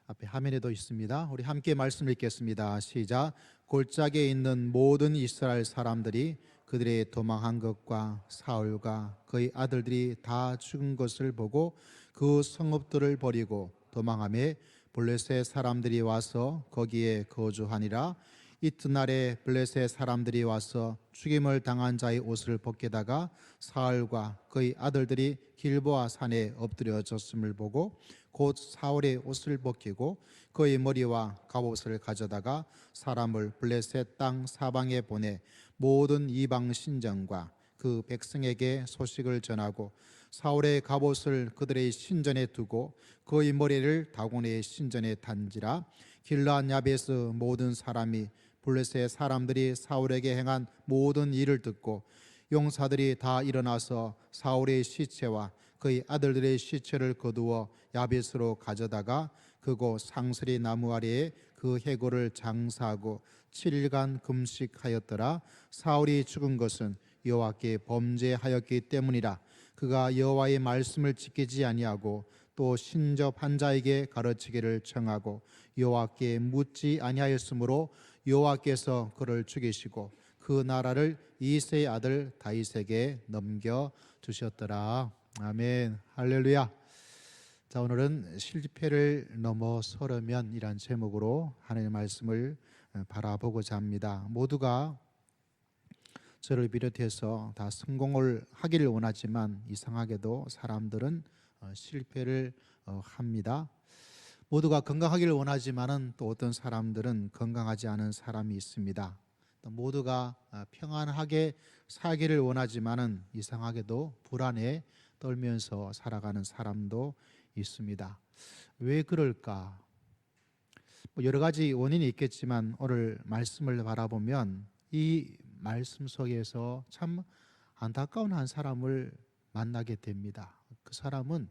앞에 화면에도 있습니다. 우리 함께 말씀 읽겠습니다. 시작. 골짜기에 있는 모든 이스라엘 사람들이 그들의 도망한 것과 사울과 그의 아들들이 다 죽은 것을 보고 그 성읍들을 버리고 도망하며 블레셋 사람들이 와서 거기에 거주하니라. 이튿날에 블레셋 사람들이 와서 죽임을 당한 자의 옷을 벗기다가 사울과 그의 아들들이 길보아 산에 엎드려졌음을 보고 곧 사울의 옷을 벗기고 그의 머리와 갑옷을 가져다가 사람을 블레셋 땅 사방에 보내 모든 이방 신전과 그 백성에게 소식을 전하고 사울의 갑옷을 그들의 신전에 두고 그의 머리를 다곤의 신전에 단지라. 길르앗 야베스 모든 사람이 블레셋 사람들이 사울에게 행한 모든 일을 듣고 용사들이 다 일어나서 사울의 시체와 그의 아들들의 시체를 거두어 야베스로 가져다가 그곳 상스리 나무 아래에 그 해골을 장사하고 7일간 금식하였더라. 사울이 죽은 것은 여호와께 범죄하였기 때문이라. 그가 여호와의 말씀을 지키지 아니하고 또 신접한 자에게 가르치기를 청하고 여호와께 묻지 아니하였으므로 여호와께서 그를 죽이시고 그 나라를 이새의 아들 다윗에게 넘겨 주셨더라. 아멘. 할렐루야. 자, 오늘은 실패를 넘어서려면이란 제목으로 하나님의 말씀을 바라보고자 합니다. 모두가 저를 비롯해서 다 성공을 하기를 원하지만 이상하게도 사람들은 실패를 합니다. 모두가 건강하기를 원하지만은 또 어떤 사람들은 건강하지 않은 사람이 있습니다. 또 모두가 평안하게 살기를 원하지만은 이상하게도 불안에 떨면서 살아가는 사람도 있습니다. 왜 그럴까? 여러 가지 원인이 있겠지만 오늘 말씀을 바라보면 이 말씀 속에서 참 안타까운 한 사람을 만나게 됩니다. 그 사람은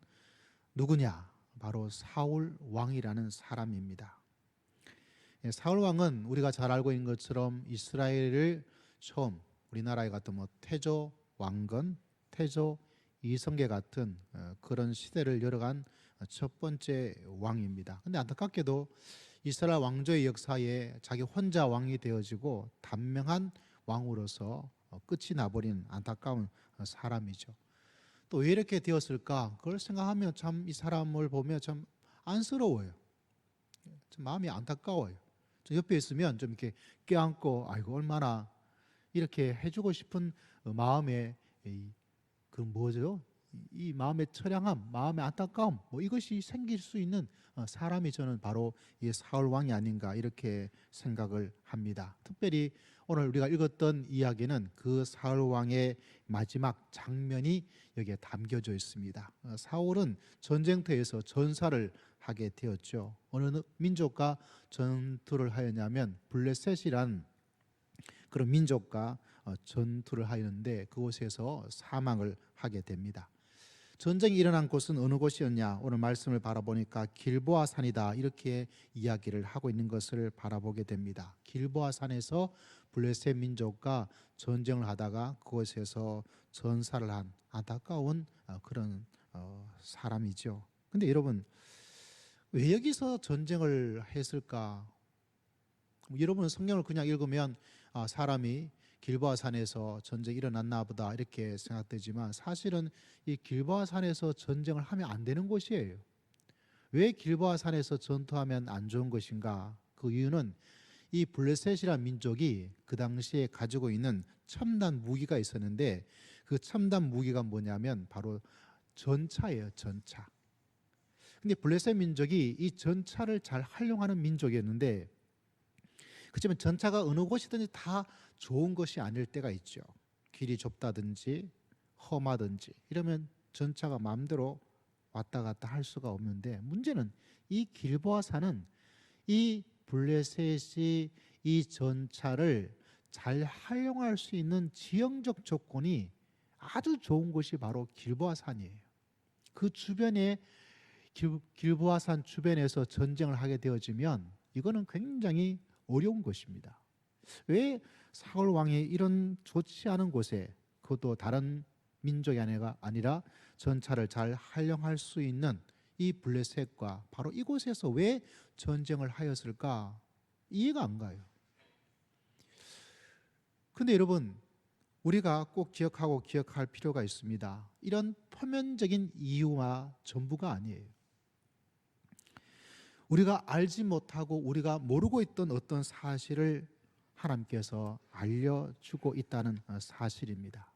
누구냐? 바로 사울 왕이라는 사람입니다. 사울 왕은 우리가 잘 알고 있는 것처럼 이스라엘을 처음 우리나라에 같은 태조 왕건, 태조 이성계 같은 그런 시대를 열어간 첫 번째 왕입니다. 근데 안타깝게도 이스라엘 왕조의 역사에 자기 혼자 왕이 되어지고 단명한 왕으로서 끝이 나버린 안타까운 사람이죠. 또 왜 이렇게 되었을까? 그걸 생각하면 참 이 사람을 보면 참 안쓰러워요. 좀 마음이 안타까워요. 저 옆에 있으면 좀 이렇게 껴안고 아이고 얼마나 이렇게 해주고 싶은 마음에 그 뭐죠? 이 마음의 처량함, 마음의 안타까움 이것이 생길 수 있는 사람이 저는 바로 이 사울 왕이 아닌가 이렇게 생각을 합니다. 특별히 오늘 우리가 읽었던 이야기는 그 사울 왕의 마지막 장면이 여기에 담겨져 있습니다. 사울은 전쟁터에서 전사를 하게 되었죠. 어느 민족과 전투를 하였냐면 블레셋이란 그런 민족과 전투를 하였는데 그곳에서 사망을 하게 됩니다. 전쟁이 일어난 곳은 어느 곳이었냐? 오늘 말씀을 바라보니까 길보아 산이다 이렇게 이야기를 하고 있는 것을 바라보게 됩니다. 길보아 산에서 블레셋 민족과 전쟁을 하다가 그곳에서 전사를 한 안타까운 그런 사람이죠. 근데 여러분 왜 여기서 전쟁을 했을까? 여러분 성경을 그냥 읽으면 사람이 길보아 산에서 전쟁이 일어났나 보다 이렇게 생각되지만 사실은 이 길보아 산에서 전쟁을 하면 안 되는 곳이에요. 왜 길보아 산에서 전투하면 안 좋은 것인가? 그 이유는 이 블레셋이라는 민족이 그 당시에 가지고 있는 첨단 무기가 있었는데 그 첨단 무기가 뭐냐면 바로 전차예요. 전차. 근데 블레셋 민족이 이 전차를 잘 활용하는 민족이었는데 그렇지만 전차가 어느 곳이든지 다 좋은 것이 아닐 때가 있죠. 길이 좁다든지 험하든지 이러면 전차가 마음대로 왔다 갔다 할 수가 없는데 문제는 이 길보아 산은 이 블레셋이 이 전차를 잘 활용할 수 있는 지형적 조건이 아주 좋은 곳이 바로 길보아 산이에요. 그 주변에 길보아 산 주변에서 전쟁을 하게 되어지면 이거는 굉장히 어려운 것입니다. 왜 사울 왕이 이런 좋지 않은 곳에 그것도 다른 민족이 아니라 전차를 잘 활용할 수 있는 이 블레셋과 바로 이곳에서 왜 전쟁을 하였을까? 이해가 안 가요. 근데 여러분, 우리가 꼭 기억할 필요가 있습니다. 이런 표면적인 이유와 전부가 아니에요. 우리가 알지 못하고 우리가 모르고 있던 어떤 사실을 하나님께서 알려주고 있다는 사실입니다.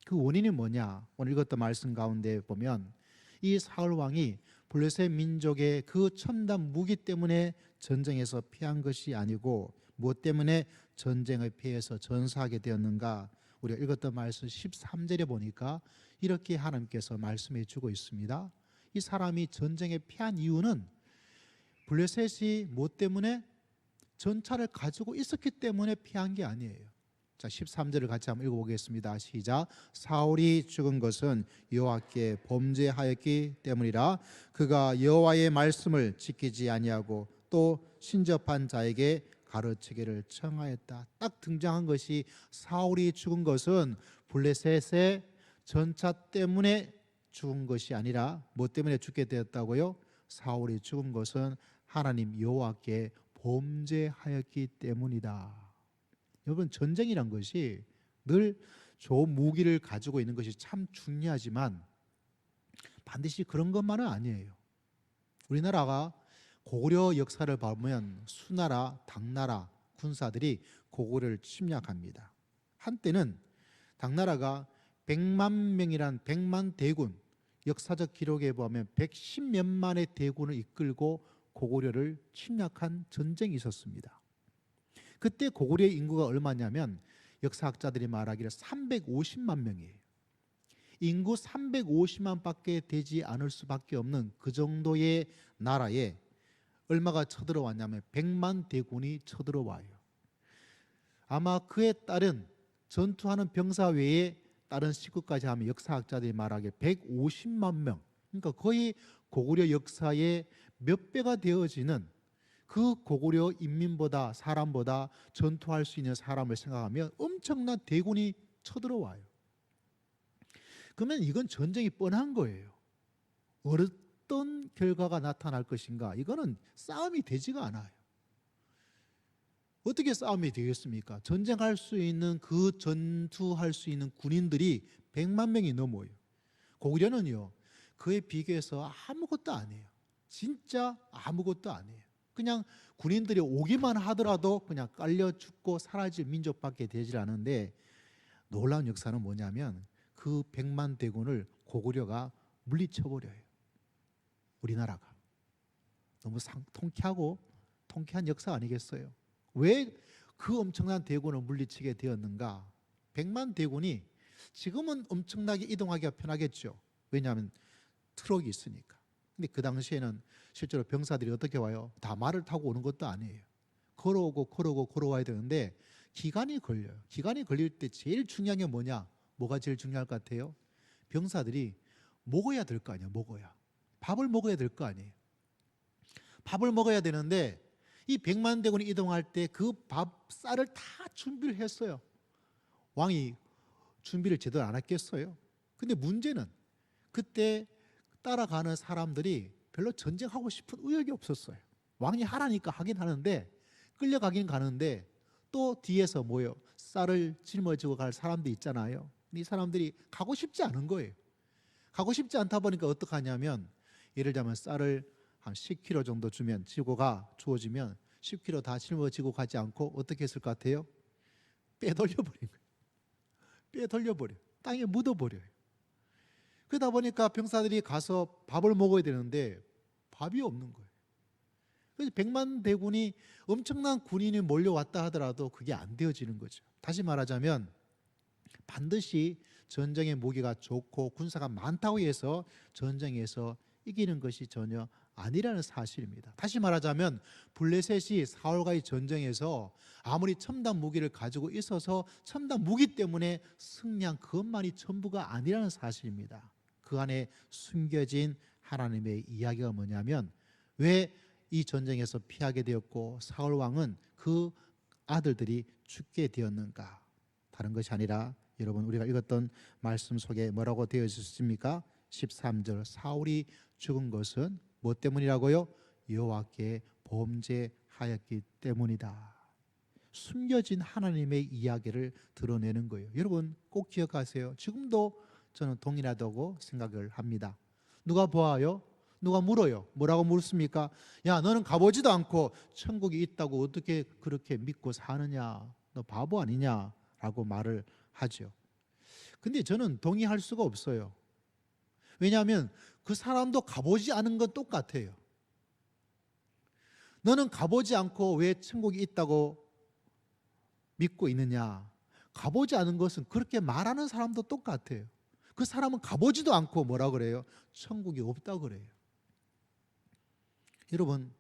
그 원인이 뭐냐? 오늘 읽었던 말씀 가운데 보면 이 사울 왕이 블레셋 민족의 그 첨단 무기 때문에 전쟁에서 피한 것이 아니고 무엇 때문에 전쟁을 피해서 전사하게 되었는가? 우리가 읽었던 말씀 13절에 보니까 이렇게 하나님께서 말씀해 주고 있습니다. 이 사람이 전쟁에 피한 이유는 블레셋이 무엇 때문에? 전차를 가지고 있었기 때문에 피한 게 아니에요. 자, 13절을 같이 한번 읽어보겠습니다. 시작. 사울이 죽은 것은 여호와께 범죄하였기 때문이라. 그가 여호와의 말씀을 지키지 아니하고 또 신접한 자에게 가르치기를 청하였다. 딱 등장한 것이 사울이 죽은 것은 블레셋의 전차 때문에 죽은 것이 아니라 뭐 때문에 죽게 되었다고요? 사울이 죽은 것은 하나님 여호와께 범죄하였기 때문이다. 여러분, 전쟁이란 것이 늘 좋은 무기를 가지고 있는 것이 참 중요하지만 반드시 그런 것만은 아니에요. 우리나라가 고구려 역사를 보면 수나라, 당나라 군사들이 고구려를 침략합니다. 한때는 당나라가 100만 명이란 100만 대군, 역사적 기록에 보면 110몇만의 대군을 이끌고 고구려를 침략한 전쟁이 있었습니다. 그때 고구려의 인구가 얼마냐면 역사학자들이 말하기를 350만 명이에요. 인구 350만 밖에 되지 않을 수밖에 없는 그 정도의 나라에 얼마가 쳐들어왔냐면 100만 대군이 쳐들어와요. 아마 그에 따른 전투하는 병사 외에 다른 식구까지 하면 역사학자들이 말하기에 150만 명, 그러니까 거의 고구려 역사의 몇 배가 되어지는 그 고구려 인민보다, 사람보다 전투할 수 있는 사람을 생각하면 엄청난 대군이 쳐들어와요. 그러면 이건 전쟁이 뻔한 거예요. 어떤 결과가 나타날 것인가? 이거는 싸움이 되지가 않아요. 어떻게 싸움이 되겠습니까? 전쟁할 수 있는, 그 전투할 수 있는 군인들이 100만 명이 넘어요. 고구려는요, 그에 비교해서 아무것도 아니에요. 진짜 아무것도 아니에요. 그냥 군인들이 오기만 하더라도 그냥 깔려 죽고 사라질 민족밖에 되질 않은데, 놀라운 역사는 뭐냐면 그 100만 대군을 고구려가 물리쳐버려요. 우리나라가. 너무 통쾌한 역사 아니겠어요? 왜 그 엄청난 대군을 물리치게 되었는가? 100만 대군이 지금은 엄청나게 이동하기가 편하겠죠. 왜냐하면 트럭이 있으니까. 근데 그 당시에는 실제로 병사들이 어떻게 와요? 다 말을 타고 오는 것도 아니에요. 걸어와야 되는데 기간이 걸려요. 기간이 걸릴 때 제일 중요한 게 뭐냐? 뭐가 제일 중요할 것 같아요? 병사들이 먹어야 될 거 아니에요. 밥을 먹어야 될 거 아니에요. 밥을 먹어야 되는데 이 100만 대군이 이동할 때 그 쌀을 다 준비를 했어요. 왕이 준비를 제대로 안 했겠어요? 근데 문제는 그때 따라가는 사람들이 별로 전쟁하고 싶은 의욕이 없었어요. 왕이 하라니까 하긴 하는데, 끌려가긴 가는데 또 뒤에서 뭐예요? 쌀을 짊어지고 갈 사람도 있잖아요. 이 사람들이 가고 싶지 않은 거예요. 가고 싶지 않다 보니까 어떡하냐면, 예를 들자면 쌀을 한 10kg 정도 주어지면 10kg 다 짊어지고 가지 않고 어떻게 했을 것 같아요? 빼돌려버린 거예요. 빼돌려버려요. 땅에 묻어버려요. 그러다 보니까 병사들이 가서 밥을 먹어야 되는데 밥이 없는 거예요. 그래서 100만 대군이, 엄청난 군인이 몰려왔다 하더라도 그게 안 되어지는 거죠. 다시 말하자면 반드시 전쟁의 무기가 좋고 군사가 많다고 해서 전쟁에서 이기는 것이 전혀 아니라는 사실입니다. 다시 말하자면 블레셋이 사울과의 전쟁에서 아무리 첨단 무기를 가지고 있어서 첨단 무기 때문에 승리한 그것만이 전부가 아니라는 사실입니다. 그 안에 숨겨진 하나님의 이야기가 뭐냐면, 왜 이 전쟁에서 피하게 되었고 사울 왕은 그 아들들이 죽게 되었는가? 다른 것이 아니라 여러분, 우리가 읽었던 말씀 속에 뭐라고 되어 있습니까? 13절 사울이 죽은 것은 뭐 때문이라고요? 여호와께 범죄하였기 때문이다. 숨겨진 하나님의 이야기를 드러내는 거예요. 여러분 꼭 기억하세요. 지금도 저는 동일하다고 생각을 합니다. 누가 보아요? 누가 물어요. 뭐라고 물습니까? 야, 너는 가보지도 않고 천국이 있다고 어떻게 그렇게 믿고 사느냐? 너 바보 아니냐? 라고 말을 하죠. 근데 저는 동의할 수가 없어요. 왜냐하면 그 사람도 가보지 않은 건 똑같아요. 너는 가보지 않고 왜 천국이 있다고 믿고 있느냐? 가보지 않은 것은 그렇게 말하는 사람도 똑같아요. 그 사람은 가보지도 않고 뭐라 그래요? 천국이 없다고 그래요. 여러분,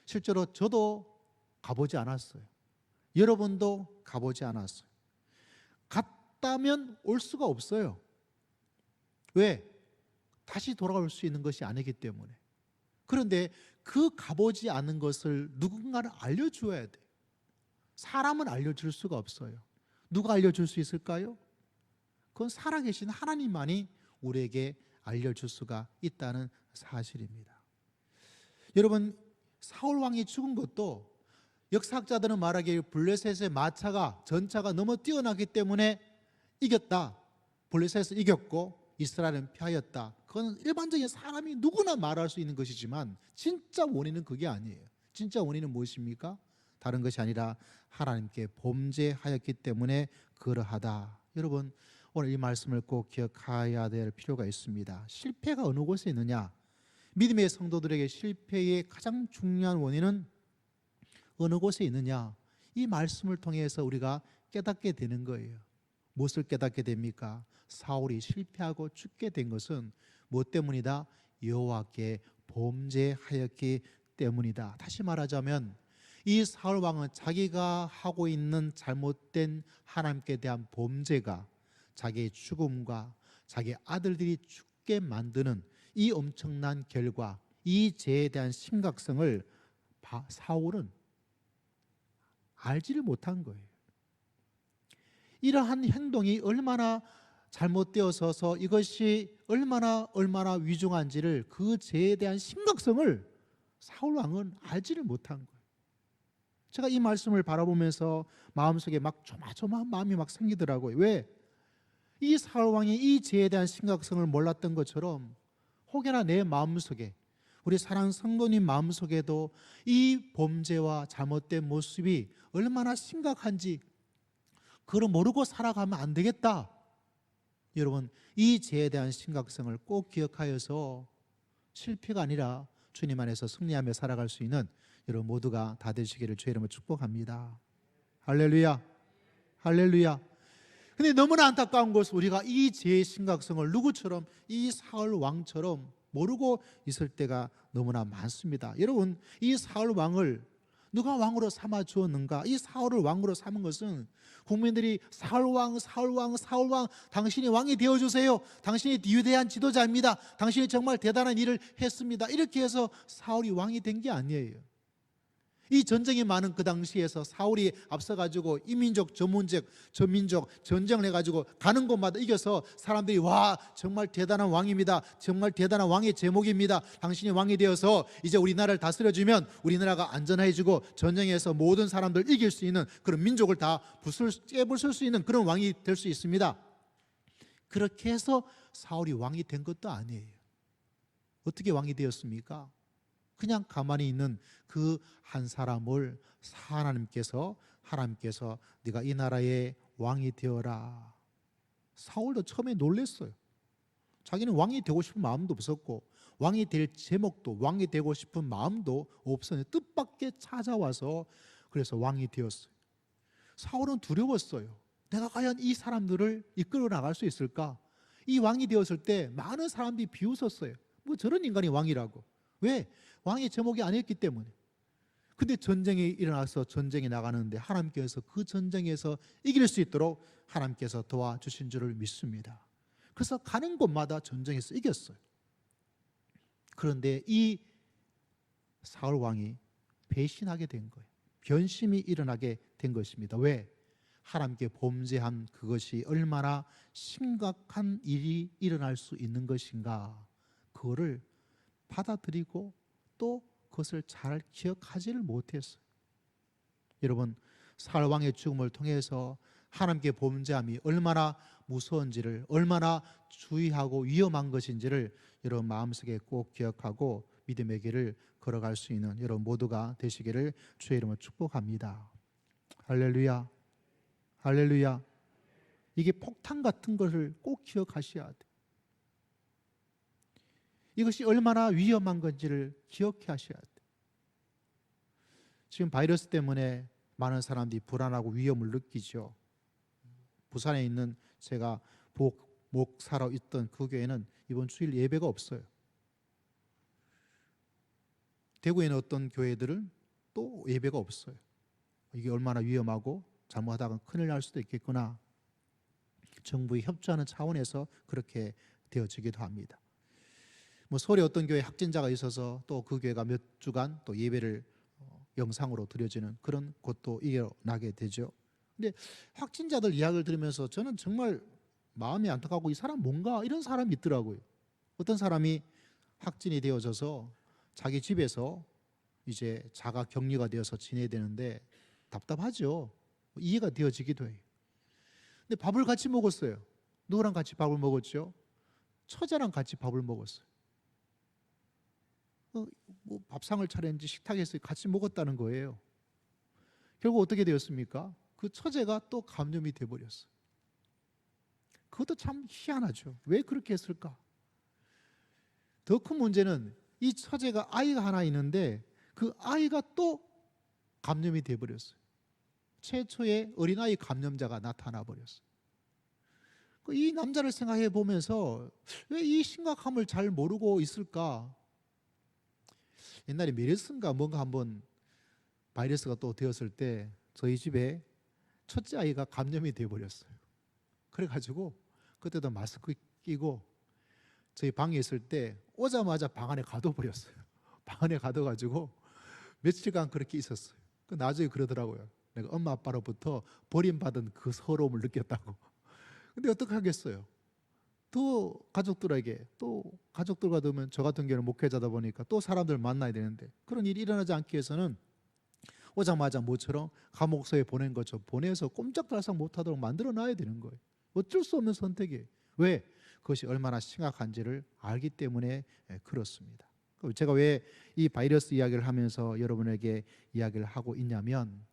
실제로 저도 가보지 않았어요. 여러분도 가보지 않았어요. 갔다면 올 수가 없어요. 왜? 다시 돌아올 수 있는 것이 아니기 때문에. 그런데 그 가보지 않은 것을 누군가를 알려주어야 돼. 사람은 알려줄 수가 없어요. 누가 알려줄 수 있을까요? 그건 살아계신 하나님만이 우리에게 알려줄 수가 있다는 사실입니다. 여러분, 사울 왕이 죽은 것도 역사학자들은 말하기에 블레셋의 전차가 너무 뛰어나기 때문에 이겼다. 블레셋을 이겼고 이스라엘은 패하였다. 그건 일반적인 사람이 누구나 말할 수 있는 것이지만 진짜 원인은 그게 아니에요. 진짜 원인은 무엇입니까? 다른 것이 아니라 하나님께 범죄하였기 때문에 그러하다. 여러분, 오늘 이 말씀을 꼭 기억해야 될 필요가 있습니다. 실패가 어느 곳에 있느냐? 믿음의 성도들에게 실패의 가장 중요한 원인은 어느 곳에 있느냐? 이 말씀을 통해서 우리가 깨닫게 되는 거예요. 무엇을 깨닫게 됩니까? 사울이 실패하고 죽게 된 것은 무엇 때문이다? 여호와께 범죄하였기 때문이다. 다시 말하자면 이 사울 왕은 자기가 하고 있는 잘못된 하나님께 대한 범죄가 자기의 죽음과 자기 아들들이 죽게 만드는 이 엄청난 결과, 이 죄에 대한 심각성을 사울은 알지를 못한 거예요. 이러한 행동이 얼마나 잘못되어서 이것이 얼마나 위중한지를, 그 죄에 대한 심각성을 사울 왕은 알지를 못한 거예요. 제가 이 말씀을 바라보면서 마음속에 막 조마조마한 마음이 막 생기더라고요. 왜? 이 사울 왕이 이 죄에 대한 심각성을 몰랐던 것처럼 혹여나 내 마음속에, 우리 사랑하는 성도님 마음속에도 이 범죄와 잘못된 모습이 얼마나 심각한지 그걸 모르고 살아가면 안 되겠다. 여러분, 이 죄에 대한 심각성을 꼭 기억하여서 실패가 아니라 주님 안에서 승리하며 살아갈 수 있는 여러분 모두가 다 되시기를 주의 이름으로 축복합니다. 할렐루야, 할렐루야. 근데 너무나 안타까운 것은 우리가 이 죄의 심각성을 누구처럼, 이 사울 왕처럼 모르고 있을 때가 너무나 많습니다. 여러분, 이 사울 왕을 누가 왕으로 삼아 주었는가? 이 사울을 왕으로 삼은 것은 국민들이 사울 왕, 당신이 왕이 되어주세요. 당신이 위대한 지도자입니다. 당신이 정말 대단한 일을 했습니다. 이렇게 해서 사울이 왕이 된 게 아니에요. 이 전쟁이 많은 그 당시에서 사울이 앞서가지고 이민족, 저민족 전쟁을 해가지고 가는 곳마다 이겨서 사람들이 와, 정말 대단한 왕입니다. 정말 대단한 왕의 제목입니다. 당신이 왕이 되어서 이제 우리나라를 다스려주면 우리나라가 안전해지고 전쟁에서 모든 사람들 이길 수 있는 그런 민족을 다 깨부술 수 있는 그런 왕이 될 수 있습니다. 그렇게 해서 사울이 왕이 된 것도 아니에요. 어떻게 왕이 되었습니까? 그냥 가만히 있는 그 한 사람을 하나님께서 네가 이 나라의 왕이 되어라. 사울도 처음에 놀랐어요. 자기는 왕이 되고 싶은 마음도 없었고 왕이 될 제목도, 왕이 되고 싶은 마음도 없었는데 뜻밖의 찾아와서 그래서 왕이 되었어요. 사울은 두려웠어요. 내가 과연 이 사람들을 이끌어 나갈 수 있을까? 이 왕이 되었을 때 많은 사람들이 비웃었어요. 뭐 저런 인간이 왕이라고. 왜? 왕의 제목이 아니었기 때문에. 근데 전쟁이 일어나서 전쟁이 나가는데 하나님께서 그 전쟁에서 이길 수 있도록 하나님께서 도와주신 줄을 믿습니다. 그래서 가는 곳마다 전쟁에서 이겼어요. 그런데 이 사울 왕이 배신하게 된 거예요. 변심이 일어나게 된 것입니다. 왜? 하나님께 범죄한 그것이 얼마나 심각한 일이 일어날 수 있는 것인가, 그거를 받아들이고 또 그것을 잘 기억하지를 못했어요. 여러분, 사울왕의 죽음을 통해서 하나님께 범죄함이 얼마나 무서운지를, 얼마나 주의하고 위험한 것인지를 여러분 마음속에 꼭 기억하고 믿음의 길을 걸어갈 수 있는 여러분 모두가 되시기를 주의 이름으로 축복합니다. 할렐루야, 할렐루야. 이게 폭탄 같은 것을 꼭 기억하셔야 돼요. 이것이 얼마나 위험한 건지를 기억해 하셔야 돼요. 지금 바이러스 때문에 많은 사람들이 불안하고 위험을 느끼죠. 부산에 있는 제가 목사로 있던 그 교회는 이번 주일 예배가 없어요. 대구에 있는 어떤 교회들은 또 예배가 없어요. 이게 얼마나 위험하고 잘못하다가 큰일 날 수도 있겠구나. 정부에 협조하는 차원에서 그렇게 되어지기도 합니다. 서울에 어떤 교회 확진자가 있어서 또 그 교회가 몇 주간 또 예배를 영상으로 드려지는 그런 것도 일어나게 되죠. 근데 확진자들 이야기를 들으면서 저는 정말 마음이 안타깝고, 이 사람 뭔가 이런 사람이 있더라고요. 어떤 사람이 확진이 되어져서 자기 집에서 이제 자가 격리가 되어서 지내야 되는데 답답하죠. 이해가 되어지기도 해요. 근데 밥을 같이 먹었어요. 누구랑 같이 밥을 먹었죠? 처제랑 같이 밥을 먹었어요. 밥상을 차렸는지 식탁에서 같이 먹었다는 거예요. 결국 어떻게 되었습니까? 그 처제가 또 감염이 돼버렸어요. 그것도 참 희한하죠. 왜 그렇게 했을까? 더 큰 문제는 이 처제가 아이가 하나 있는데 그 아이가 또 감염이 돼버렸어요. 최초의 어린아이 감염자가 나타나 버렸어요. 이 남자를 생각해 보면서 왜 이 심각함을 잘 모르고 있을까? 옛날에 메르스인가 뭔가 한번 바이러스가 또 되었을 때 저희 집에 첫째 아이가 감염이 되어버렸어요. 그래가지고 그때도 마스크 끼고 저희 방에 있을 때 오자마자 방 안에 가둬버렸어요. 방 안에 가둬가지고 며칠간 그렇게 있었어요. 나중에 그러더라고요. 내가 엄마 아빠로부터 버림받은 그 서러움을 느꼈다고. 근데 어떻게 하겠어요? 또 가족들과 두면, 저 같은 경우는 목회자다 보니까 또 사람들 만나야 되는데 그런 일이 일어나지 않기 위해서는 오자마자 모처럼 감옥소에 보낸 것처럼 보내서 꼼짝달싹 못하도록 만들어 놔야 되는 거예요. 어쩔 수 없는 선택이에요. 왜? 그것이 얼마나 심각한지를 알기 때문에 그렇습니다. 제가 왜 이 바이러스 이야기를 하면서 여러분에게 이야기를 하고 있냐면,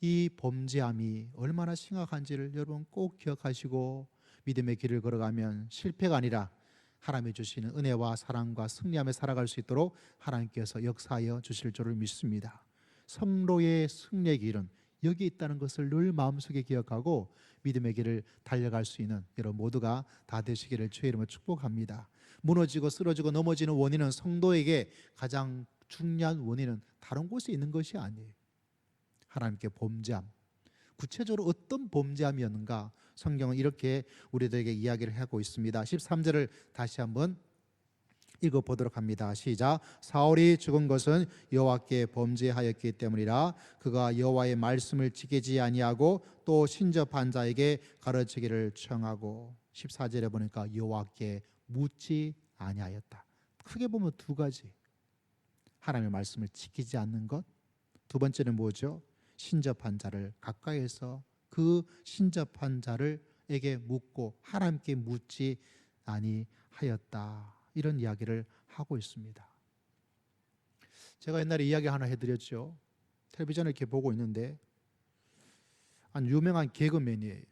이 범죄함이 얼마나 심각한지를 여러분 꼭 기억하시고 믿음의 길을 걸어가면 실패가 아니라 하나님이 주시는 은혜와 사랑과 승리하며 살아갈 수 있도록 하나님께서 역사하여 주실 줄을 믿습니다. 성로의 승리의 길은 여기 있다는 것을 늘 마음속에 기억하고 믿음의 길을 달려갈 수 있는 여러분 모두가 다 되시기를 주의 이름으로 축복합니다. 무너지고 쓰러지고 넘어지는 원인은, 성도에게 가장 중요한 원인은 다른 곳에 있는 것이 아니에요. 하나님께 범죄함, 구체적으로 어떤 범죄함이었는가 성경은 이렇게 우리들에게 이야기를 하고 있습니다. 13절을 다시 한번 읽어보도록 합니다. 시작. 사울이 죽은 것은 여호와께 범죄하였기 때문이라. 그가 여호와의 말씀을 지키지 아니하고 또 신접한 자에게 가르치기를 청하고. 14절에 보니까 여호와께 묻지 아니하였다. 크게 보면 두 가지. 하나님의 말씀을 지키지 않는 것, 두 번째는 뭐죠? 신접한 자를 가까이에서 그 신접한 자를에게 묻고 하나님께 묻지 아니하였다. 이런 이야기를 하고 있습니다. 제가 옛날에 이야기 하나 해드렸죠. 텔레비전을 이렇게 보고 있는데 한 유명한 개그맨이에요.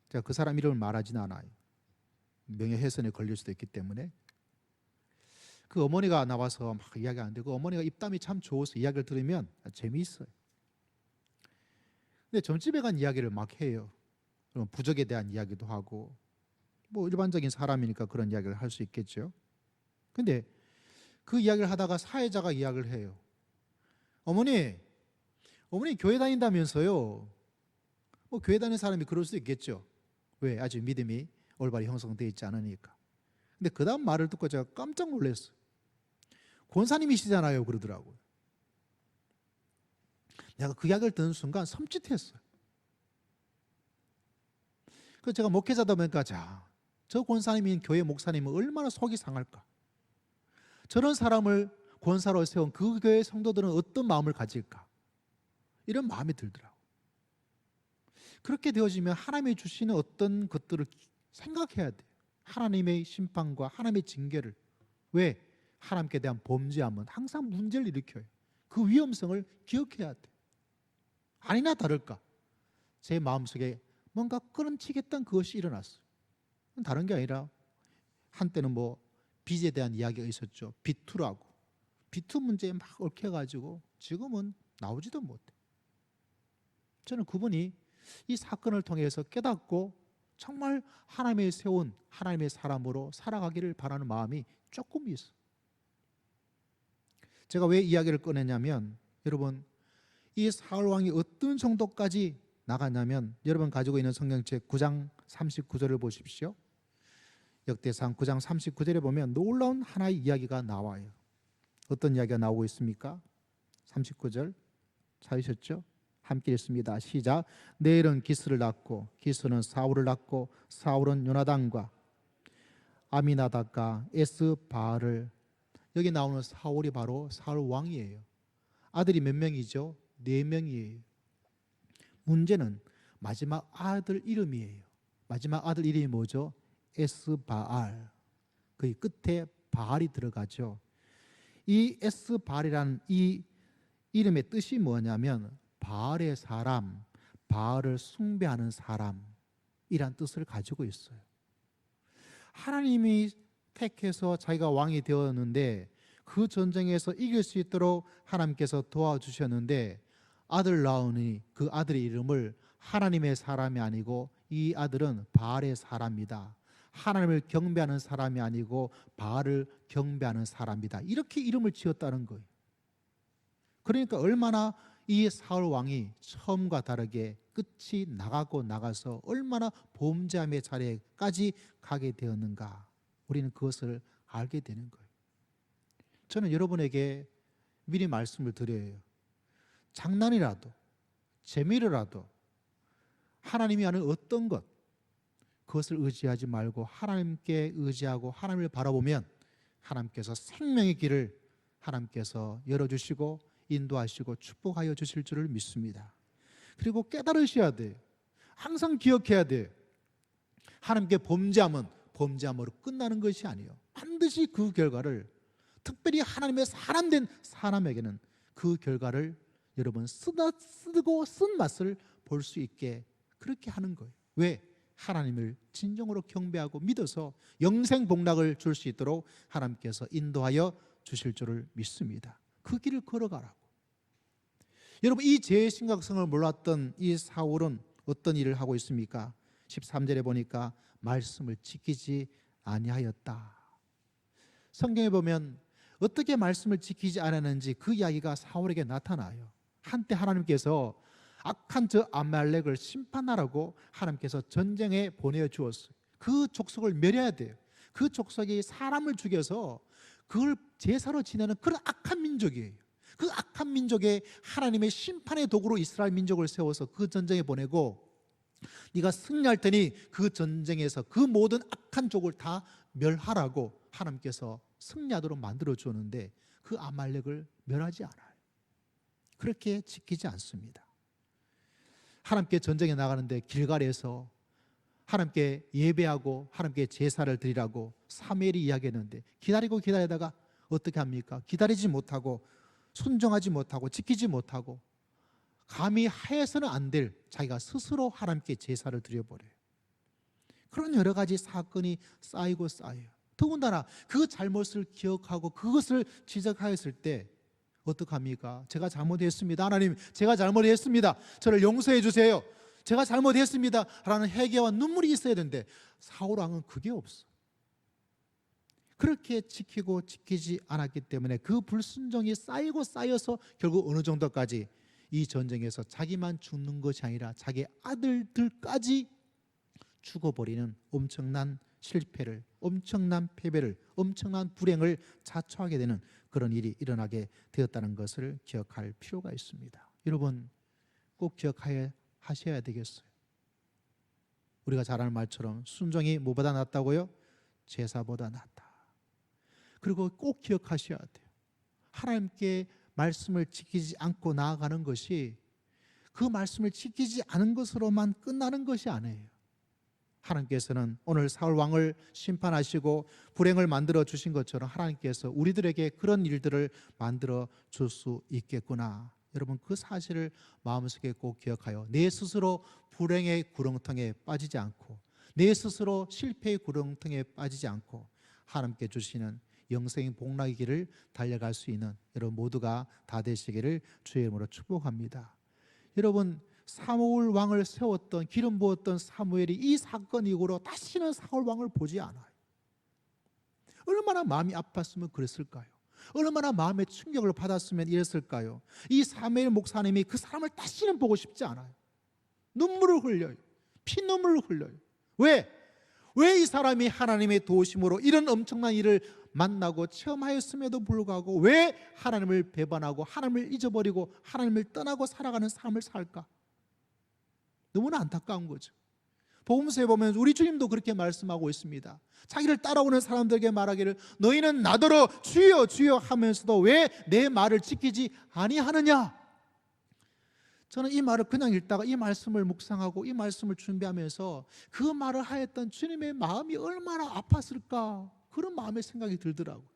제가 그 사람 이름을 말하지는 않아요. 명예훼손에 걸릴 수도 있기 때문에. 그 어머니가 나와서 막 이야기하는데 그 어머니가 입담이 참 좋아서 이야기를 들으면 재미있어요. 근데 점집에 간 이야기를 막 해요. 그럼 부적에 대한 이야기도 하고, 뭐 일반적인 사람이니까 그런 이야기를 할 수 있겠죠. 근데 그 이야기를 하다가 사회자가 이야기를 해요. 어머니 교회 다닌다면서요. 교회 다니는 사람이 그럴 수 있겠죠. 왜? 아직 믿음이 올바르게 형성되어 있지 않으니까. 근데 그 다음 말을 듣고 제가 깜짝 놀랐어요. 권사님이시잖아요, 그러더라고요. 내가 그 이야기를 듣는 순간 섬찟했어요. 그래서 제가 목회자다 보니까 저 권사님인 교회 목사님은 얼마나 속이 상할까. 저런 사람을 권사로 세운 그 교회 성도들은 어떤 마음을 가질까. 이런 마음이 들더라고요. 그렇게 되어지면 하나님이 주시는 어떤 것들을 생각해야 돼요. 하나님의 심판과 하나님의 징계를. 왜? 하나님께 대한 범죄하면 항상 문제를 일으켜요. 그 위험성을 기억해야 돼요. 아니나 다를까 제 마음속에 뭔가 끊어치겠다는 그것이 일어났어요. 다른 게 아니라 한때는 빚에 대한 이야기가 있었죠. 빚투라고. 빚투 문제에 막 얽혀가지고 지금은 나오지도 못해. 저는 그분이 이 사건을 통해서 깨닫고 정말 하나님의 세운 하나님의 사람으로 살아가기를 바라는 마음이 조금 있어요. 제가 왜 이야기를 꺼냈냐면 여러분 이 사울 왕이 어떤 정도까지 나갔냐면 여러분 가지고 있는 성경책 9장 39절을 보십시오. 역대상 9장 39절에 보면 놀라운 하나의 이야기가 나와요. 어떤 이야기가 나오고 있습니까? 39절 찾으셨죠? 함께 읽습니다. 시작. 네일은 기스를 낳고 기스는 사울을 낳고 사울은 요나단과 아미나답과 에스바알을. 여기 나오는 사울이 바로 사울 왕이에요. 아들이 몇 명이죠? 4명이에요. 문제는 마지막 아들 이름이에요. 마지막 아들 이름이 뭐죠? 에스바알. 그 끝에 바알이 들어가죠. 이 에스바알이라는 이 이름의 뜻이 뭐냐면 바알의 사람, 바알을 숭배하는 사람이란 뜻을 가지고 있어요. 하나님이 택해서 자기가 왕이 되었는데 그 전쟁에서 이길 수 있도록 하나님께서 도와주셨는데 아들 낳으니 그 아들의 이름을 하나님의 사람이 아니고 이 아들은 바알의 사람이다. 하나님을 경배하는 사람이 아니고 바알을 경배하는 사람이다. 이렇게 이름을 지었다는 거예요. 그러니까 얼마나 이 사울 왕이 처음과 다르게 끝이 나가서 얼마나 범죄함의 자리까지 가게 되었는가. 우리는 그것을 알게 되는 거예요. 저는 여러분에게 미리 말씀을 드려요. 장난이라도 재미로라도 하나님이 하는 어떤 것 그것을 의지하지 말고 하나님께 의지하고 하나님을 바라보면 하나님께서 생명의 길을 하나님께서 열어주시고 인도하시고 축복하여 주실 줄을 믿습니다. 그리고 깨달으셔야 돼요. 항상 기억해야 돼요. 하나님께 범죄하면 범죄함으로 끝나는 것이 아니에요. 반드시 그 결과를, 특별히 하나님의 사람 된 사람에게는 그 결과를 여러분 쓰고 쓴 맛을 볼 수 있게 그렇게 하는 거예요. 왜? 하나님을 진정으로 경배하고 믿어서 영생 복락을 줄 수 있도록 하나님께서 인도하여 주실 줄을 믿습니다. 그 길을 걸어가라고. 여러분 이 죄의 심각성을 몰랐던 이 사울은 어떤 일을 하고 있습니까? 13절에 보니까 말씀을 지키지 아니하였다. 성경에 보면 어떻게 말씀을 지키지 않았는지 그 이야기가 사울에게 나타나요. 한때 하나님께서 악한 저 아말렉을 심판하라고 하나님께서 전쟁에 보내주었어요. 그 족속을 멸해야 돼요. 그 족속이 사람을 죽여서 그걸 제사로 지내는 그런 악한 민족이에요. 그 악한 민족에 하나님의 심판의 도구로 이스라엘 민족을 세워서 그 전쟁에 보내고 네가 승리할 테니 그 전쟁에서 그 모든 악한 족을 다 멸하라고 하나님께서 승리하도록 만들어 주었는데 그 아말렉을 멸하지 않아요. 그렇게 지키지 않습니다. 하나님께 전쟁에 나가는데 길갈에서 하나님께 예배하고 하나님께 제사를 드리라고 사무엘이 이야기했는데 기다리다가 어떻게 합니까? 기다리지 못하고 순종하지 못하고 지키지 못하고 감히 하여서는 안 될 자기가 스스로 하나님께 제사를 드려버려요. 그런 여러 가지 사건이 쌓이고 쌓여요. 더군다나 그 잘못을 기억하고 그것을 지적하였을 때 어떡합니까? 제가 잘못했습니다. 하나님, 제가 잘못했습니다. 저를 용서해 주세요. 제가 잘못했습니다. 라는 회개와 눈물이 있어야 되는데 사울 왕은 그게 없어. 그렇게 지키고 지키지 않았기 때문에 그 불순종이 쌓이고 쌓여서 결국 어느 정도까지 이 전쟁에서 자기만 죽는 것이 아니라 자기 아들들까지 죽어버리는 엄청난 실패를, 엄청난 패배를, 엄청난 불행을 자초하게 되는 그런 일이 일어나게 되었다는 것을 기억할 필요가 있습니다. 여러분 꼭 기억하셔야 되겠어요. 우리가 잘 아는 말처럼 순종이 뭐보다 낫다고요? 제사보다 낫다. 그리고 꼭 기억하셔야 돼요. 하나님께 말씀을 지키지 않고 나아가는 것이 그 말씀을 지키지 않은 것으로만 끝나는 것이 아니에요. 하나님께서는 오늘 사울 왕을 심판하시고 불행을 만들어 주신 것처럼 하나님께서 우리들에게 그런 일들을 만들어 줄 수 있겠구나. 여러분 그 사실을 마음속에 꼭 기억하여 내 스스로 불행의 구렁텅이에 빠지지 않고 내 스스로 실패의 구렁텅이에 빠지지 않고 하나님께 주시는 영생의 복락의 길을 달려갈 수 있는 여러분 모두가 다 되시기를 주의 이름으로 축복합니다. 여러분 사무엘 왕을 세웠던 기름 부었던 사무엘이 이 사건 이후로 다시는 사울 왕을 보지 않아요. 얼마나 마음이 아팠으면 그랬을까요? 얼마나 마음의 충격을 받았으면 이랬을까요? 이 사무엘 목사님이 그 사람을 다시는 보고 싶지 않아요. 눈물을 흘려요. 피눈물을 흘려요. 왜? 왜 이 사람이 하나님의 도우심으로 이런 엄청난 일을 만나고 체험하였음에도 불구하고 왜 하나님을 배반하고 하나님을 잊어버리고 하나님을 떠나고 살아가는 삶을 살까? 너무나 안타까운 거죠. 복음서에 보면 우리 주님도 그렇게 말씀하고 있습니다. 자기를 따라오는 사람들에게 말하기를 너희는 나더러 주여 주여 하면서도 왜 내 말을 지키지 아니하느냐? 저는 이 말을 그냥 읽다가 이 말씀을 묵상하고 이 말씀을 준비하면서 그 말을 하였던 주님의 마음이 얼마나 아팠을까 그런 마음의 생각이 들더라고요.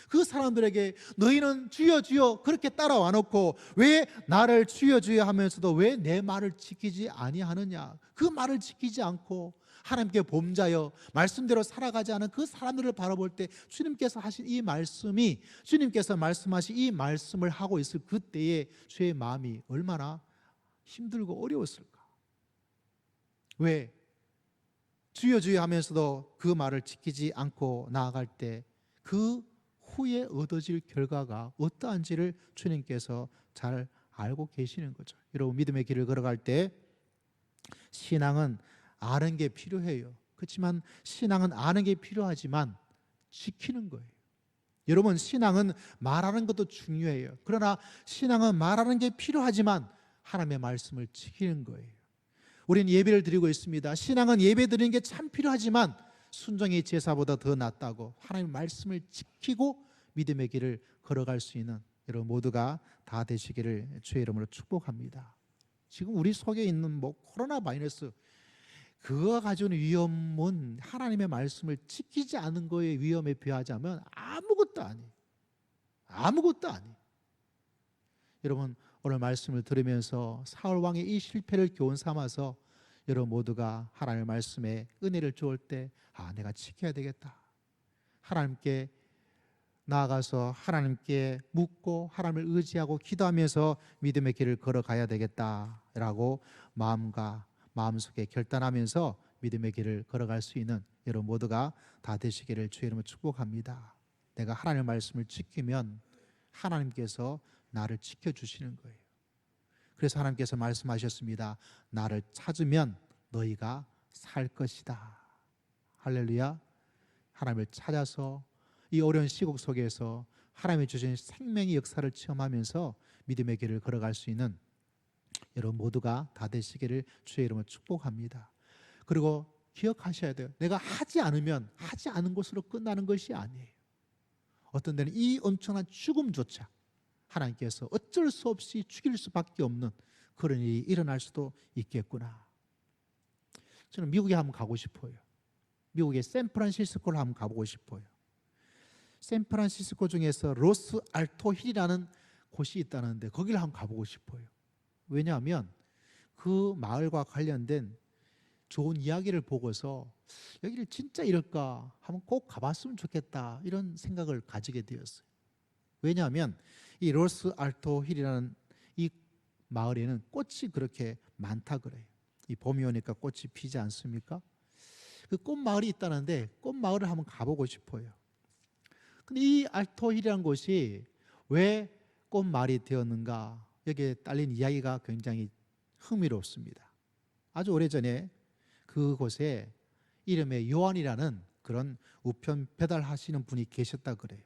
그 사람들에게 너희는 주여 주여 그렇게 따라와 놓고 왜 나를 주여 주여 하면서도 왜 내 말을 지키지 아니하느냐, 그 말을 지키지 않고 하나님께 범죄하여 말씀대로 살아가지 않은 그 사람들을 바라볼 때 주님께서 하신 이 말씀이, 주님께서 말씀하신 이 말씀을 하고 있을 그때에 주의 마음이 얼마나 힘들고 어려웠을까. 왜 주여 주여 하면서도 그 말을 지키지 않고 나아갈 때 그 후에 얻어질 결과가 어떠한지를 주님께서 잘 알고 계시는 거죠. 여러분 믿음의 길을 걸어갈 때 신앙은 아는 게 필요해요. 그렇지만 신앙은 아는 게 필요하지만 지키는 거예요. 여러분 신앙은 말하는 것도 중요해요. 그러나 신앙은 말하는 게 필요하지만 하나님의 말씀을 지키는 거예요. 우리는 예배를 드리고 있습니다. 신앙은 예배 드리는 게 참 필요하지만 순종이 제사보다 더 낫다고 하나님의 말씀을 지키고 믿음의 길을 걸어갈 수 있는 여러분 모두가 다 되시기를 주의 이름으로 축복합니다. 지금 우리 속에 있는 코로나 바이러스 그거 가져오는 위험은 하나님의 말씀을 지키지 않은 거의 위험에 비하자면 아무것도 아니에요. 아무것도 아니에요. 여러분 오늘 말씀을 들으면서 사울 왕의 이 실패를 교훈 삼아서 여러분 모두가 하나님의 말씀에 은혜를 주올 때 내가 지켜야 되겠다. 하나님께 나아가서 하나님께 묻고 하나님을 의지하고 기도하면서 믿음의 길을 걸어가야 되겠다라고 마음속에 결단하면서 믿음의 길을 걸어갈 수 있는 여러분 모두가 다 되시기를 주의 이름으로 축복합니다. 내가 하나님의 말씀을 지키면 하나님께서 나를 지켜주시는 거예요. 그래서 하나님께서 말씀하셨습니다. 나를 찾으면 너희가 살 것이다. 할렐루야. 하나님을 찾아서 이 어려운 시국 속에서 하나님이 주신 생명의 역사를 체험하면서 믿음의 길을 걸어갈 수 있는 여러분 모두가 다 되시기를 주의 이름으로 축복합니다. 그리고 기억하셔야 돼요. 내가 하지 않으면 하지 않은 것으로 끝나는 것이 아니에요. 어떤 데는 이 엄청난 죽음조차 하나님께서 어쩔 수 없이 죽일 수밖에 없는 그런 일이 일어날 수도 있겠구나. 저는 미국에 한번 가고 싶어요. 미국의 샌프란시스코를 한번 가보고 싶어요. 샌프란시스코 중에서 로스 알토 힐이라는 곳이 있다는데 거기를 한번 가보고 싶어요. 왜냐하면 그 마을과 관련된 좋은 이야기를 보고서 여기를 진짜 이럴까 한번 꼭 가봤으면 좋겠다 이런 생각을 가지게 되었어요. 왜냐하면 이 로스 알토 힐이라는 이 마을에는 꽃이 그렇게 많다 그래요. 이 봄이 오니까 꽃이 피지 않습니까? 그 꽃마을이 있다는데 꽃마을을 한번 가보고 싶어요. 근데 이 알토힐이라는 곳이 왜 꽃마을이 되었는가 여기에 딸린 이야기가 굉장히 흥미롭습니다. 아주 오래전에 그곳에 이름에 요한이라는 그런 우편 배달하시는 분이 계셨다 그래요.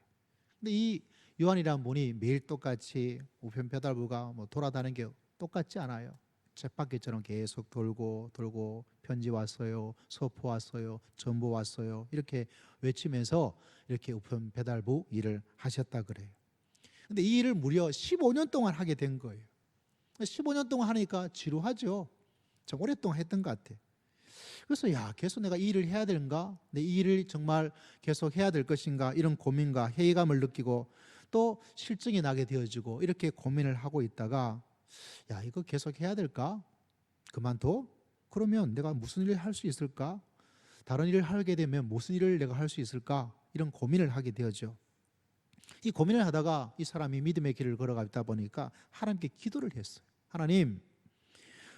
근데 이 요한이라는 분이 매일 똑같이 우편 배달부가 돌아다니는 게 똑같지 않아요. 쳇바퀴처럼 계속 돌고 돌고 편지 왔어요, 서포 왔어요, 전보 왔어요 이렇게 외치면서 이렇게 우편 배달부 일을 하셨다 그래요. 근데 이 일을 무려 15년 동안 하게 된 거예요. 15년 동안 하니까 지루하죠. 좀 오랫동안 했던 것 같아요. 그래서 계속 내가 이 일을 해야 되는가? 내 이 일을 정말 계속 해야 될 것인가? 이런 고민과 회의감을 느끼고 또 실증이 나게 되어지고 이렇게 고민을 하고 있다가 이거 계속 해야 될까? 그만둬? 그러면 내가 무슨 일을 할 수 있을까? 다른 일을 하게 되면 무슨 일을 내가 할 수 있을까? 이런 고민을 하게 되어죠. 이 고민을 하다가 이 사람이 믿음의 길을 걸어가다 보니까 하나님께 기도를 했어요. 하나님,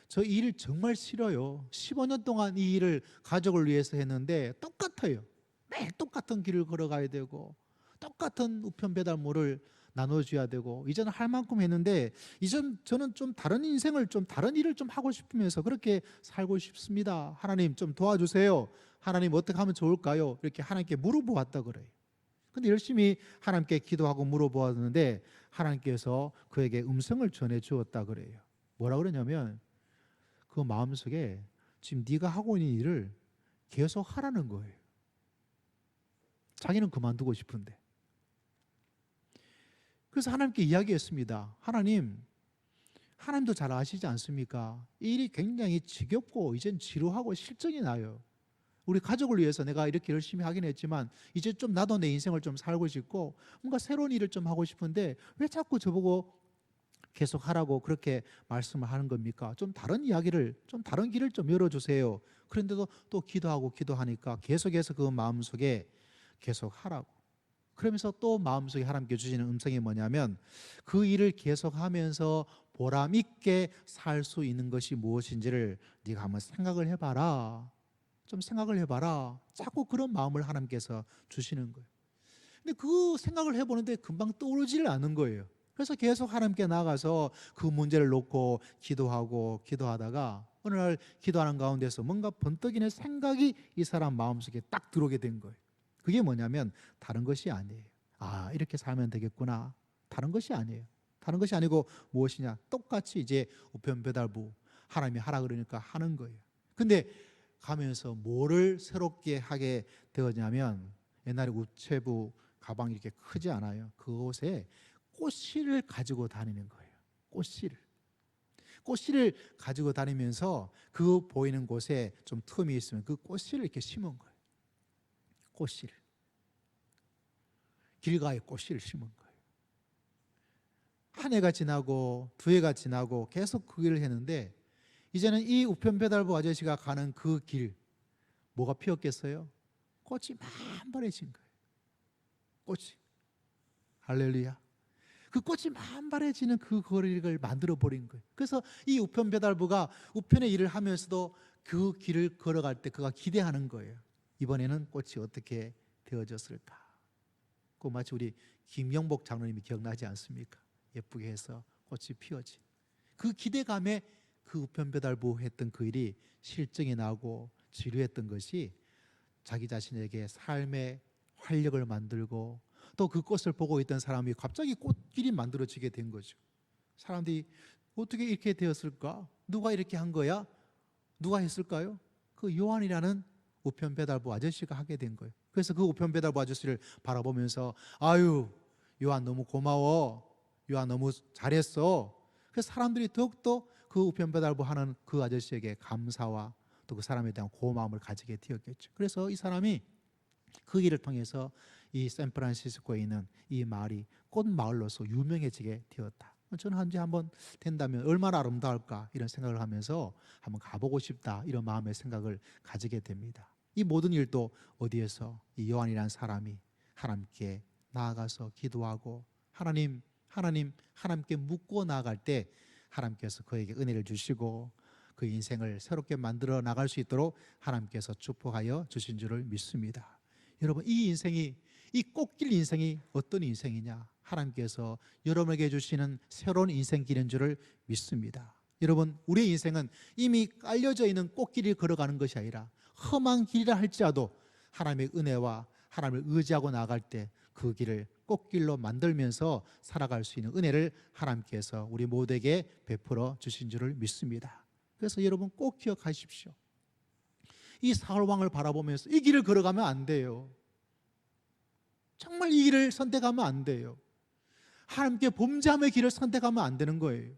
저 이 일 정말 싫어요. 15년 동안 이 일을 가족을 위해서 했는데 똑같아요. 매일 똑같은 길을 걸어가야 되고 똑같은 우편 배달물을 나눠줘야 되고 이제는 할 만큼 했는데 이전 저는 좀 다른 인생을 좀 다른 일을 좀 하고 싶으면서 그렇게 살고 싶습니다. 하나님 좀 도와주세요. 하나님 어떻게 하면 좋을까요? 이렇게 하나님께 물어보았다 그래요. 근데 열심히 하나님께 기도하고 물어보았는데 하나님께서 그에게 음성을 전해 주었다 그래요. 뭐라 그러냐면 그 마음속에 지금 네가 하고 있는 일을 계속 하라는 거예요. 자기는 그만두고 싶은데. 그래서 하나님께 이야기했습니다. 하나님도 잘 아시지 않습니까? 이 일이 굉장히 지겹고 이젠 지루하고 실증이 나요. 우리 가족을 위해서 내가 이렇게 열심히 하긴 했지만 이제 좀 나도 내 인생을 좀 살고 싶고 뭔가 새로운 일을 좀 하고 싶은데 왜 자꾸 저보고 계속 하라고 그렇게 말씀을 하는 겁니까? 좀 다른 이야기를, 좀 다른 길을 좀 열어주세요. 그런데도 또 기도하고 기도하니까 계속해서 그 마음속에 계속 하라고. 그러면서 또 마음속에 하나님께 주시는 음성이 뭐냐면 그 일을 계속하면서 보람 있게 살 수 있는 것이 무엇인지를 네가 한번 생각을 해봐라. 좀 생각을 해봐라. 자꾸 그런 마음을 하나님께서 주시는 거예요. 근데 그 생각을 해보는데 금방 떠오르지를 않는 거예요. 그래서 계속 하나님께 나가서 그 문제를 놓고 기도하고 기도하다가 어느 날 기도하는 가운데서 뭔가 번뜩이는 생각이 이 사람 마음속에 딱 들어오게 된 거예요. 그게 뭐냐면 다른 것이 아니에요. 이렇게 살면 되겠구나. 다른 것이 아니에요. 다른 것이 아니고 무엇이냐? 똑같이 이제 우편 배달부 하나님이 하라 그러니까 하는 거예요. 근데 가면서 뭐를 새롭게 하게 되었냐면 옛날에 우체부 가방이 이렇게 크지 않아요. 그곳에 꽃씨를 가지고 다니는 거예요. 꽃씨를 가지고 다니면서 그 보이는 곳에 좀 틈이 있으면 그 꽃씨를 이렇게 심은 거예요. 꽃씨를. 길가에 꽃씨를 심은 거예요. 한 해가 지나고 두 해가 지나고 계속 그 일을 했는데 이제는 이 우편 배달부 아저씨가 가는 그 길 뭐가 피었겠어요? 꽃이 만발해진 거예요. 꽃이. 할렐루야. 그 꽃이 만발해지는 그 거리를 만들어 버린 거예요. 그래서 이 우편 배달부가 우편의 일을 하면서도 그 길을 걸어갈 때 그가 기대하는 거예요. 이번에는 꽃이 어떻게 되어졌을까? 그 마치 우리 김영복 장로님이 기억나지 않습니까? 예쁘게 해서 꽃이 피어진 그 기대감에 그 우편 배달부 했던 그 일이 실증이 나고 지루했던 것이 자기 자신에게 삶의 활력을 만들고 또 그 꽃을 보고 있던 사람이 갑자기 꽃길이 만들어지게 된 거죠. 사람들이 어떻게 이렇게 되었을까? 누가 이렇게 한 거야? 누가 했을까요? 그 요한이라는 우편 배달부 아저씨가 하게 된 거예요. 그래서 그 우편 배달부 아저씨를 바라보면서 아유, 요한 너무 고마워. 요한 너무 잘했어. 그래서 사람들이 더욱더 그 우편 배달부 하는 그 아저씨에게 감사와 또 그 사람에 대한 고마움을 가지게 되었겠죠. 그래서 이 사람이 그 일을 통해서 이 샌프란시스코에 있는 이 마을이 꽃마을로서 유명해지게 되었다. 저는 한지 한번 된다면 얼마나 아름다울까 이런 생각을 하면서 한번 가보고 싶다 이런 마음의 생각을 가지게 됩니다. 이 모든 일도 어디에서 이 요한이라는 사람이 하나님께 나아가서 기도하고 하나님께 묻고 나아갈 때 하나님께서 그에게 은혜를 주시고 그 인생을 새롭게 만들어 나갈 수 있도록 하나님께서 축복하여 주신 줄을 믿습니다. 여러분, 이 꽃길 인생이 어떤 인생이냐? 하나님께서 여러분에게 주시는 새로운 인생길인 줄을 믿습니다. 여러분, 우리의 인생은 이미 깔려져 있는 꽃길을 걸어가는 것이 아니라 험한 길이라 할지라도 하나님의 은혜와 하나님을 의지하고 나아갈 때 그 길을 꽃길로 만들면서 살아갈 수 있는 은혜를 하나님께서 우리 모두에게 베풀어 주신 줄을 믿습니다. 그래서 여러분 꼭 기억하십시오. 이 사울 왕을 바라보면서 이 길을 걸어가면 안 돼요. 정말 이 길을 선택하면 안 돼요. 하나님께 범죄함의 길을 선택하면 안 되는 거예요.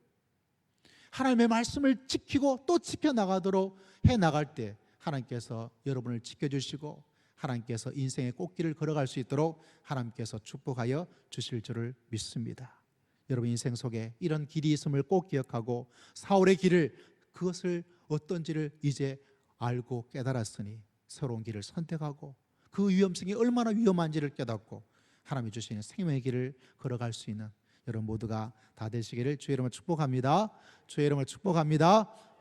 하나님의 말씀을 지키고 또 지켜나가도록 해나갈 때 하나님께서 여러분을 지켜주시고 하나님께서 인생의 꽃길을 걸어갈 수 있도록 하나님께서 축복하여 주실 줄을 믿습니다. 여러분 인생 속에 이런 길이 있음을 꼭 기억하고 사울의 길을 그것을 어떤지를 이제 알고 깨달았으니 새로운 길을 선택하고 그 위험성이 얼마나 위험한지를 깨닫고 하나님이 주시는 생명의 길을 걸어갈 수 있는 여러분 모두가 다 되시기를 주의 이름으로 축복합니다. 주의 이름으로 축복합니다.